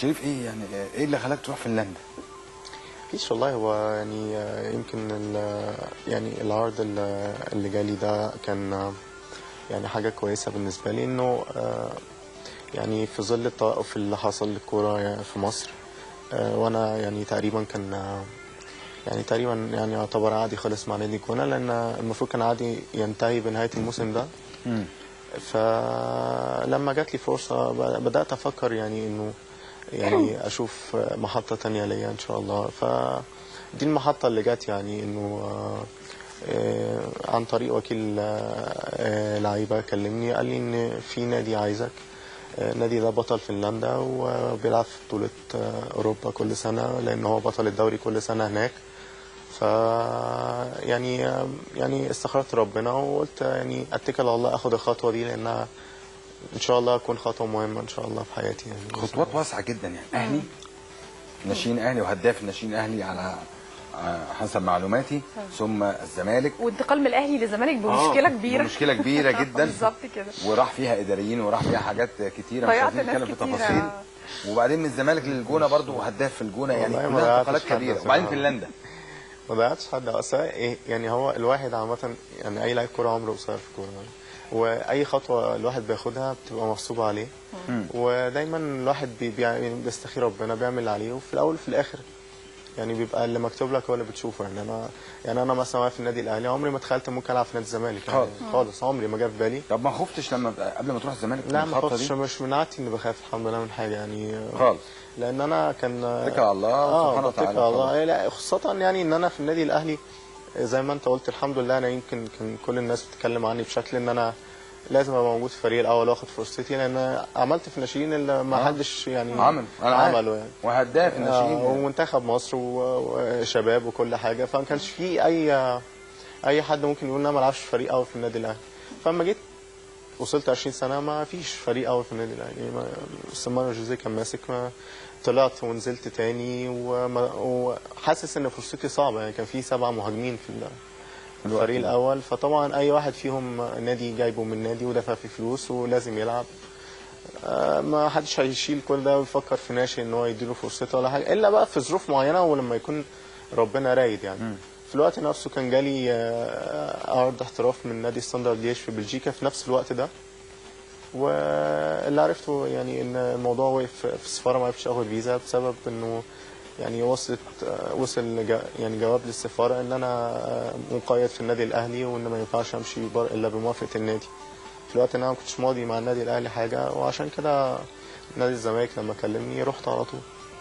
شريف ايه يعني ايه اللي خلاك تروح فنلندا؟ مفيش والله. هو يعني يمكن يعني العرض اللي جالي ده كان يعني حاجة كويسة بالنسبة لي، انه يعني في ظل التوقف اللي حصل للكورة يعني في مصر، وانا يعني تقريبا كان يعني تقريبا يعني يعتبر عادي خالص مع نادي الجونة، لان المفروض كان عادي ينتهي بنهاية الموسم ده. فلما جات لي فرصة بدأت أفكر يعني إنه يعني أشوف محطة تانية ليا إن شاء الله. فدي المحطة اللي جات، يعني إنه عن طريق وكيل لعيبة كلمني قال لي إن في نادي عايزك. النادي ده بطل فنلندا وبيلعب في بطولة أوروبا كل سنة، لأن هو بطل الدوري كل سنة هناك. ف يعني استخرت ربنا وقلت يعني اتكل على الله، اخد الخطوه دي، لانها ان شاء الله تكون خطوه مهمه ان شاء الله في حياتي. يعني خطوات واسعه جدا يعني. اهلي ناشئين اهلي وهداف الناشئين اهلي على حسب معلوماتي، ثم الزمالك، وانتقال من الاهلي للزمالك بمشكله كبيره. مشكله كبيره جدا بالظبط كده. وراح فيها اداريين وراح فيها حاجات كتيره مش ضيعت عايزين ناس نتكلم في كتيرة. تفاصيل. وبعدين من الزمالك للجونه برضو وهداف في الجونه، يعني والله ما كلها ضيعتش انتقالات حد كبيره. بصراحة. وبعدين فنلندا ما ضيعتش حد اصلا. يعني هو الواحد عامه، يعني اي لاعب كوره عمره قصير في الكوره، واي خطوه الواحد بياخدها بتبقى محسوبه عليه. ودايما الواحد بيستخير ربنا، بيعمل اللي عليه، وفي الاول وفي الاخر يعني بيبقى اللي مكتوب لك هو اللي بتشوفه. يعني انا مثلا واقف في النادي الاهلي، عمري ما تخيلت ممكن العب في نادي الزمالك يعني خالص، عمري ما جه في بالي. طب ما خفتش لما قبل ما تروح الزمالك من لا ما الخطوه خفتش، دي؟ مش من عادتي اني بخاف الحمد لله من حاجه يعني خالص. لان انا كان اتكل على الله سبحانه بتكل وتعالى. على الله. لا خاصه يعني ان انا في النادي الاهلي زي ما انت قلت الحمد لله. انا يمكن كان كل الناس بتتكلم عني بشكل ان انا لازم ابقى موجود في الفريق الاول واخد فرصتي، لان عملت في الناشئين اللي ما حدش يعني عمله يعني. وهداف الناشئين ومنتخب مصر وشباب وكل حاجه، فما كانش في اي حد ممكن يقول ان انا ما العبش في فريق اول في النادي الاهلي. فلما جيت وصلت 20 سنه ما فيش فريق اول في النادي الاهلي. سيمانو جوزيه كان ماسك، ما طلعت ونزلت تاني وحاسس ان فرصتي صعبه. يعني كان في 7 مهاجمين في الفريق الاول، فطبعا اي واحد فيهم نادي جايبه من نادي ودفع فيه فلوس ولازم يلعب. ما حدش هيشيل كل ده ويفكر في ناشئ ان هو يديله فرصته ولا حاجه، الا بقى في ظروف معينه ولما يكون ربنا رايد يعني. في الوقت نفسه كان جالي عرض احتراف من نادي ستاندرد ليش في بلجيكا في نفس الوقت ده. واللي عرفته يعني ان الموضوع وقف في السفاره، ما عرفتش اخد فيزا بسبب انه يعني وصل يعني جواب للسفاره ان انا مقيد في النادي الاهلي، وان ما ينفعش امشي الا بموافقه النادي. في الوقت ان انا ما كنتش ماضي مع النادي الاهلي حاجه، وعشان كده نادي الزمالك لما كلمني رحت على طول.